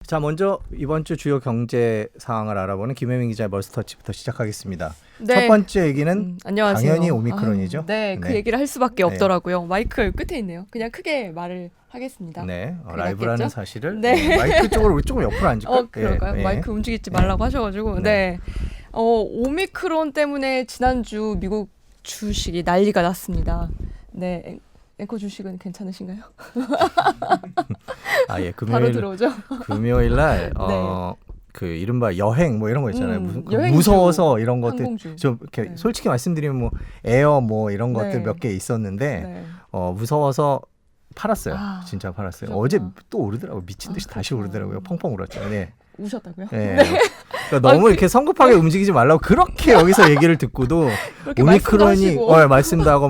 자, 먼저 이번 주 주요 경제 상황을 알아보는 김혜민 기자의 멀스터치부터 시작하겠습니다. 네. 첫 번째 얘기는 안녕하세요. 당연히 오미크론이죠. 네, 그 얘기를 할 수밖에 없더라고요. 마이크 끝에 있네요. 그냥 크게 말을 하겠습니다. 네, 그게 라이브라는 낫겠죠? 사실을 네. 마이크 쪽으로 우리 조금 옆으로 앉을까요? 그럴까요? 예, 예. 마이크 움직이지 말라고 하셔가지고. 네. 네. 오미크론 때문에 지난주 미국 주식이 난리가 났습니다. 네. 앵커 주식은 괜찮으신가요? 아, 예, 바로 들어오죠. 금요일 날 네. 그 이른바 여행 뭐 이런 거 있잖아요. 그 여행주, 무서워서 이런 것들 항공주. 좀 이렇게 네. 솔직히 말씀드리면 뭐 에어 뭐 이런 네. 것들 몇 개 있었는데 네. 무서워서 팔았어요. 아, 진짜 팔았어요. 그렇구나. 어제 또 오르더라고요. 미친 듯이 다시 그렇구나. 오르더라고요. 펑펑 울었죠. 네. 우셨다고요? 네. 그러니까 너무 이렇게 성급하게 움직이지 말라고 그렇게 여기서 얘기를 듣고도 그렇게 오미크론이 말씀도 하시고. 말씀도 하고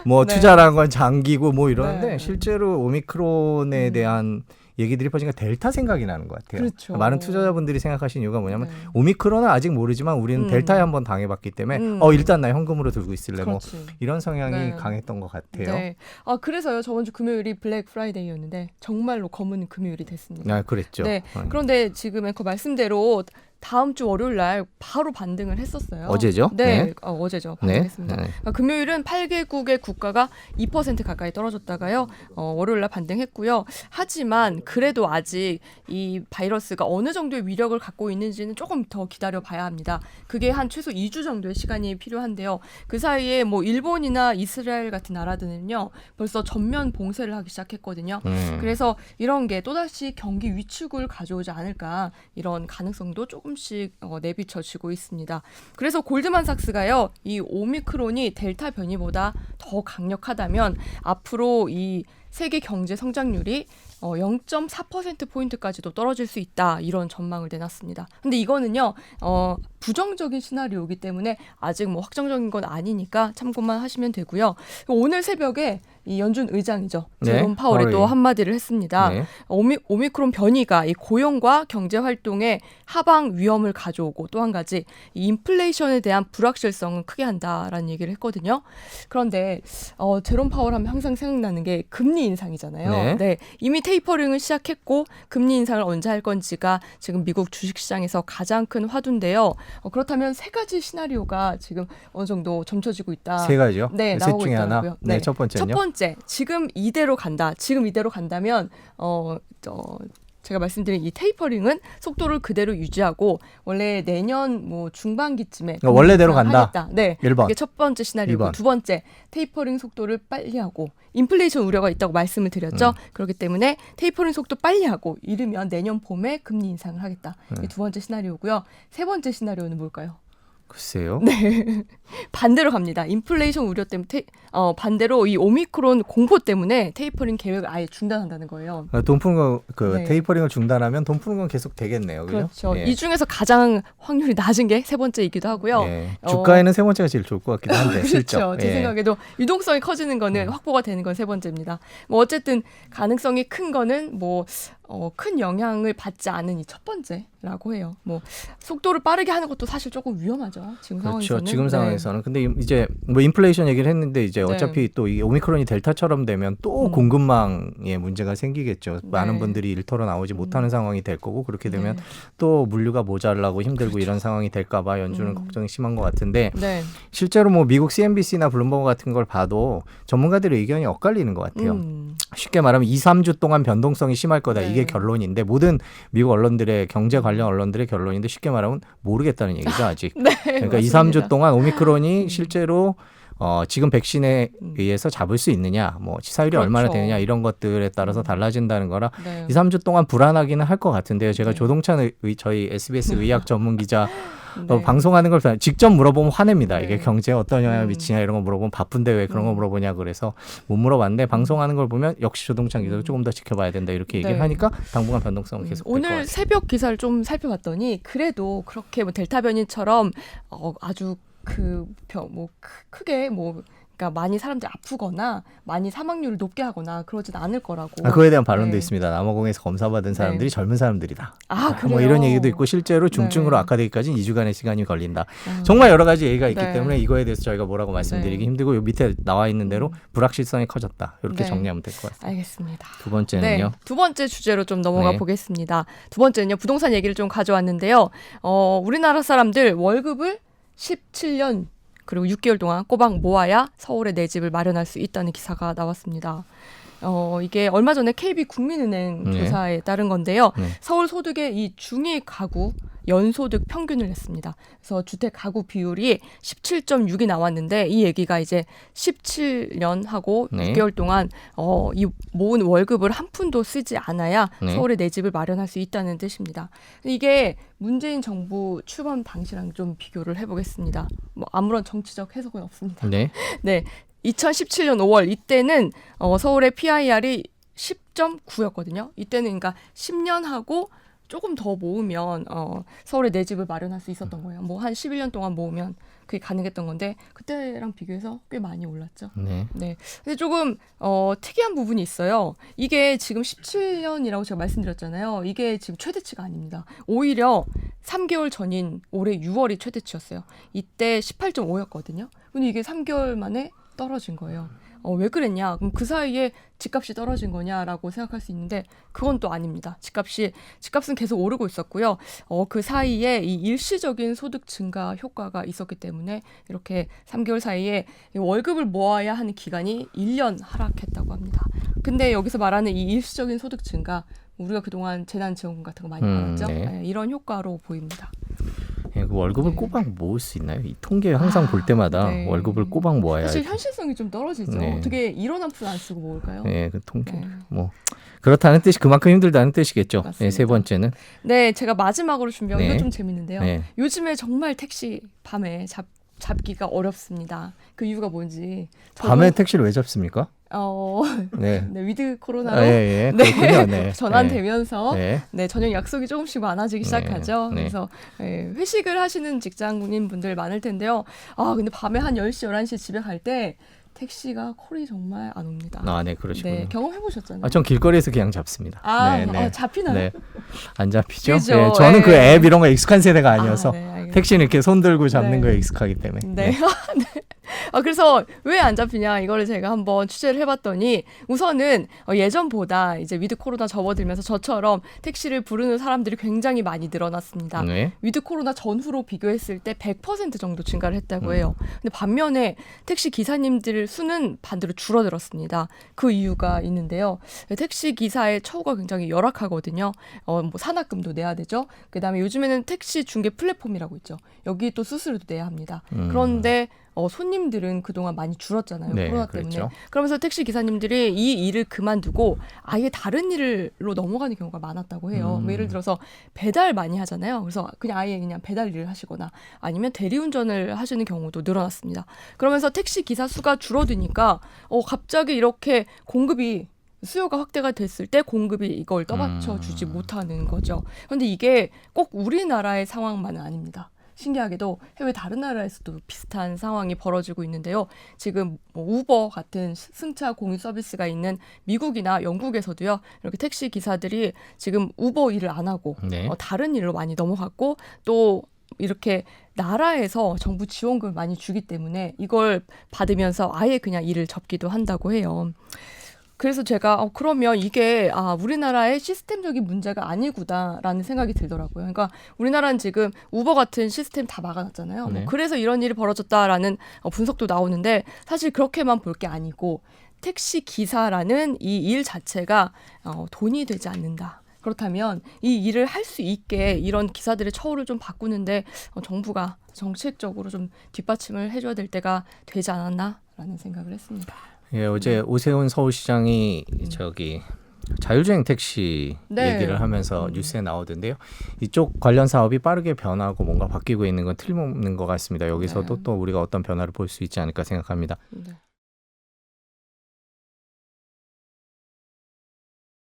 뭐 네. 투자라는 건 장기고 뭐 이러는데 네. 실제로 오미크론에 대한 얘기들이 퍼지니까 델타 생각이 나는 것 같아요. 그렇죠. 많은 투자자분들이 생각하시는 이유가 뭐냐면 네. 오미크론은 아직 모르지만 우리는 델타에 한번 당해봤기 때문에 일단 나 현금으로 들고 있을래 뭐 그렇지. 이런 성향이 네. 강했던 것 같아요. 네. 그래서요. 저번 주 금요일이 블랙 프라이데이였는데 정말로 검은 금요일이 됐습니다. 아, 그랬죠. 네. 그런데 지금 앵커 말씀대로 다음 주 월요일 날 바로 반등을 했었어요. 어제죠? 네. 네. 어제죠. 네. 반등했습니다. 네. 그러니까 금요일은 8개국의 국가가 2% 가까이 떨어졌다가요. 월요일 날 반등했고요. 하지만 그래도 아직 이 바이러스가 어느 정도의 위력을 갖고 있는지는 조금 더 기다려 봐야 합니다. 그게 한 최소 2주 정도의 시간이 필요한데요. 그 사이에 뭐 일본이나 이스라엘 같은 나라들은요. 벌써 전면 봉쇄를 하기 시작했거든요. 그래서 이런 게 또다시 경기 위축을 가져오지 않을까 이런 가능성도 조금씩 내비쳐지고 있습니다. 그래서 골드만삭스가요. 이 오미크론이 델타 변이보다 더 강력하다면 앞으로 이 세계 경제 성장률이 0.4%포인트까지도 떨어질 수 있다. 이런 전망을 내놨습니다. 근데 이거는요. 부정적인 시나리오이기 때문에 아직 뭐 확정적인 건 아니니까 참고만 하시면 되고요. 오늘 새벽에 이 연준 의장이죠. 네, 제롬 파월이 또 한마디를 했습니다. 네. 오미크론 변이가 이 고용과 경제 활동에 하방 위험을 가져오고 또 한 가지 이 인플레이션에 대한 불확실성은 크게 한다라는 얘기를 했거든요. 그런데 제롬 파월 하면 항상 생각나는 게 금리 인상이잖아요. 네. 이미 테이퍼링을 시작했고 금리 인상을 언제 할 건지가 지금 미국 주식시장에서 가장 큰 화두인데요. 그렇다면 세 가지 시나리오가 지금 어느 정도 점쳐지고 있다. 세 가지요? 네, 셋 나오고 중에 있더라고요. 하나. 네, 첫 번째는요. 첫 번째, 지금 이대로 간다. 지금 이대로 간다면 제가 말씀드린 이 테이퍼링은 속도를 그대로 유지하고 원래 내년 뭐 중반기쯤에 원래대로 간다. 하겠다. 네, 1번. 그게 첫 번째 시나리오고 2번. 두 번째 테이퍼링 속도를 빨리 하고 인플레이션 우려가 있다고 말씀을 드렸죠. 그렇기 때문에 테이퍼링 속도 빨리 하고 이르면 내년 봄에 금리 인상을 하겠다. 이게 두 번째 시나리오고요. 세 번째 시나리오는 뭘까요? 글쎄요. 네. 반대로 갑니다. 인플레이션 우려 때문에 반대로 이 오미크론 공포 때문에 테이퍼링 계획을 아예 중단한다는 거예요. 돈 푸는 거 네. 테이퍼링을 중단하면 돈 푸는 건 계속 되겠네요. 그죠? 그렇죠. 예. 이 중에서 가장 확률이 낮은 게 세 번째이기도 하고요. 예. 주가에는 세 번째가 제일 좋을 것 같기도 한데 실적. 그렇죠. 제 예. 생각에도 유동성이 커지는 거는 확보가 되는 건 세 번째입니다. 뭐 어쨌든 가능성이 큰 거는 뭐 큰 영향을 받지 않은 이 첫 번째라고 해요. 뭐 속도를 빠르게 하는 것도 사실 조금 위험하죠. 지금 그렇죠. 상황에서는. 지금 네. 상황에서는. 근데 이제 뭐 인플레이션 얘기를 했는데 이제 네. 어차피 또 이 오미크론이 델타처럼 되면 또 공급망에 문제가 생기겠죠. 많은 분들이 일터로 나오지 못하는 상황이 될 거고 그렇게 되면 네. 또 물류가 모자라고 힘들고 이런 상황이 될까 봐 연준은 걱정이 심한 것 같은데 네. 실제로 뭐 미국 CNBC나 블룸버그 같은 걸 봐도 전문가들의 의견이 엇갈리는 것 같아요. 쉽게 말하면 2, 3주 동안 변동성이 심할 거다. 네. 이게 결론인데 모든 미국 언론들의 경제 관련 언론들의 결론인데 쉽게 말하면 모르겠다는 얘기죠 아직. 네. 그러니까 2, 맞습니다. 3주 동안 오미크론이 실제로 지금 백신에 의해서 잡을 수 있느냐, 뭐 치사율이 그렇죠. 얼마나 되느냐 이런 것들에 따라서 달라진다는 거라 네. 2, 3주 동안 불안하기는 할 것 같은데요. 제가 네. 조동찬 저희 SBS 의학 전문 기자 네. 방송하는 걸 직접 물어보면 화냅니다. 네. 이게 경제에 어떤 영향을 미치냐 이런 거 물어보면 바쁜데 왜 그런 거 물어보냐 그래서 못 물어봤는데 방송하는 걸 보면 역시 조동찬 기자도 조금 더 지켜봐야 된다 이렇게 얘기를 네. 하니까 당분간 변동성은 계속 될 것 오늘 같아요. 새벽 기사를 좀 살펴봤더니 그래도 그렇게 뭐 델타 변이처럼 아주 크게 뭐 그러니까 많이 사람들이 아프거나 많이 사망률을 높게 하거나 그러진 않을 거라고. 그거에 대한 반론도 네. 있습니다. 남아공에서 검사받은 사람들이 네. 젊은 사람들이다. 아, 그래요? 뭐 이런 얘기도 있고 실제로 중증으로 네. 악화되기까지는 2주간의 시간이 걸린다. 정말 여러 가지 얘기가 있기 네. 때문에 이거에 대해서 저희가 뭐라고 말씀드리기 네. 힘들고 요 밑에 나와 있는 대로 불확실성이 커졌다. 이렇게 네. 정리하면 될 것 같습니다. 알겠습니다. 두 번째는요. 네, 두 번째 주제로 좀 넘어가 네. 보겠습니다. 두 번째는요. 부동산 얘기를 좀 가져왔는데요. 우리나라 사람들 월급을 17년 그리고 6개월 동안 꼬박 모아야 서울에 내 집을 마련할 수 있다는 기사가 나왔습니다. 이게 얼마 전에 KB 국민은행 네. 조사에 따른 건데요. 네. 서울 소득의 이 중위 가구 연소득 평균을 냈습니다. 그래서 주택 가구 비율이 17.6이 나왔는데 이 얘기가 이제 17년 하고 네. 6개월 동안 이 모은 월급을 한 푼도 쓰지 않아야 네. 서울에 내 집을 마련할 수 있다는 뜻입니다. 이게 문재인 정부 출범 당시랑 좀 비교를 해보겠습니다. 뭐 아무런 정치적 해석은 없습니다. 네. 네, 2017년 5월 이때는 서울의 PIR이 10.9였거든요. 이때는 그러니까 10년 하고 조금 더 모으면 서울에 내 집을 마련할 수 있었던 거예요. 뭐 한 11년 동안 모으면 그게 가능했던 건데 그때랑 비교해서 꽤 많이 올랐죠. 네. 네. 근데 조금 특이한 부분이 있어요. 이게 지금 17년이라고 제가 말씀드렸잖아요. 이게 지금 최대치가 아닙니다. 오히려 3개월 전인 올해 6월이 최대치였어요. 이때 18.5였거든요. 근데 이게 3개월 만에 떨어진 거예요. 왜 그랬냐? 그럼 그 사이에 집값이 떨어진 거냐라고 생각할 수 있는데 그건 또 아닙니다. 집값은 계속 오르고 있었고요. 그 사이에 이 일시적인 소득 증가 효과가 있었기 때문에 이렇게 3개월 사이에 월급을 모아야 하는 기간이 1년 하락했다고 합니다. 근데 여기서 말하는 이 일시적인 소득 증가 우리가 그동안 재난지원금 같은 거 많이 받았죠. 네. 네, 이런 효과로 보입니다. 그 월급을 네. 꼬박 모을 수 있나요? 이 통계 항상 볼 때마다 네. 월급을 꼬박 모아야 사실 현실성이 좀 떨어지죠. 네. 어떻게 1원 한 푼 안 쓰고 모을까요? 네, 그 통계 네. 뭐 그렇다는 뜻이 그만큼 힘들다는 뜻이겠죠. 맞습니다. 네, 세 번째는 네, 제가 마지막으로 준비한 네. 이거 좀 재밌는데요. 네. 요즘에 정말 택시 밤에 잡기가 어렵습니다. 그 이유가 뭔지. 저도, 밤에 택시를 왜 잡습니까? 네, 네. 위드 코로나로 예, 네. 그렇군요. 네. 전환되면서 네. 네, 저녁 약속이 조금씩 많아지기 네. 시작하죠. 네. 그래서 회식을 하시는 직장인 분들 많을 텐데요. 근데 밤에 한 10시, 11시 집에 갈 때 택시가 콜이 정말 안 옵니다. 네, 그러시군요. 네, 경험해 보셨잖아요. 전 길거리에서 그냥 잡습니다. 잡히나요? 네. 안 잡히죠? 그죠? 네, 저는 네. 그 앱 이런 거 익숙한 세대가 아니어서 네, 알겠습니다. 택시는 이렇게 손 들고 잡는 네. 거에 익숙하기 때문에. 네. 네. 그래서 왜 안 잡히냐 이거를 제가 한번 취재를 해봤더니 우선은 예전보다 이제 위드 코로나 접어들면서 저처럼 택시를 부르는 사람들이 굉장히 많이 늘어났습니다. 네. 위드 코로나 전후로 비교했을 때 100% 정도 증가를 했다고 해요. 근데 반면에 택시 기사님들 수는 반대로 줄어들었습니다. 그 이유가 있는데요. 택시 기사의 처우가 굉장히 열악하거든요. 뭐 산학금도 내야 되죠. 그다음에 요즘에는 택시 중개 플랫폼이라고 있죠. 여기 또 수수료도 내야 합니다. 그런데 손님들은 그동안 많이 줄었잖아요. 네, 코로나 그렇죠. 때문에. 그러면서 택시 기사님들이 이 일을 그만두고 아예 다른 일로 넘어가는 경우가 많았다고 해요. 뭐 예를 들어서 배달 많이 하잖아요. 그래서 그냥 배달 일을 하시거나 아니면 대리운전을 하시는 경우도 늘어났습니다. 그러면서 택시 기사 수가 줄어드니까 갑자기 이렇게 수요가 확대가 됐을 때 공급이 이걸 떠받쳐 주지 못하는 거죠. 그런데 이게 꼭 우리나라의 상황만은 아닙니다. 신기하게도 해외 다른 나라에서도 비슷한 상황이 벌어지고 있는데요. 지금 우버 같은 승차 공유 서비스가 있는 미국이나 영국에서도요. 이렇게 택시 기사들이 지금 우버 일을 안 하고 네. 다른 일로 많이 넘어갔고 또 이렇게 나라에서 정부 지원금을 많이 주기 때문에 이걸 받으면서 아예 그냥 일을 접기도 한다고 해요. 그래서 제가 그러면 이게 우리나라의 시스템적인 문제가 아니구나라는 생각이 들더라고요. 그러니까 우리나라는 지금 우버 같은 시스템 다 막아놨잖아요. 네. 그래서 이런 일이 벌어졌다라는 분석도 나오는데 사실 그렇게만 볼 게 아니고 택시 기사라는 이 일 자체가 돈이 되지 않는다. 그렇다면 이 일을 할 수 있게 이런 기사들의 처우를 좀 바꾸는데 정부가 정책적으로 좀 뒷받침을 해줘야 될 때가 되지 않았나라는 생각을 했습니다. 예, 어제 오세훈 서울시장이 자율주행 택시 네. 얘기를 하면서 뉴스에 나오던데요. 이쪽 관련 사업이 빠르게 변하고 뭔가 바뀌고 있는 건 틀림없는 것 같습니다. 여기서도 네. 또 우리가 어떤 변화를 볼 수 있지 않을까 생각합니다. 네.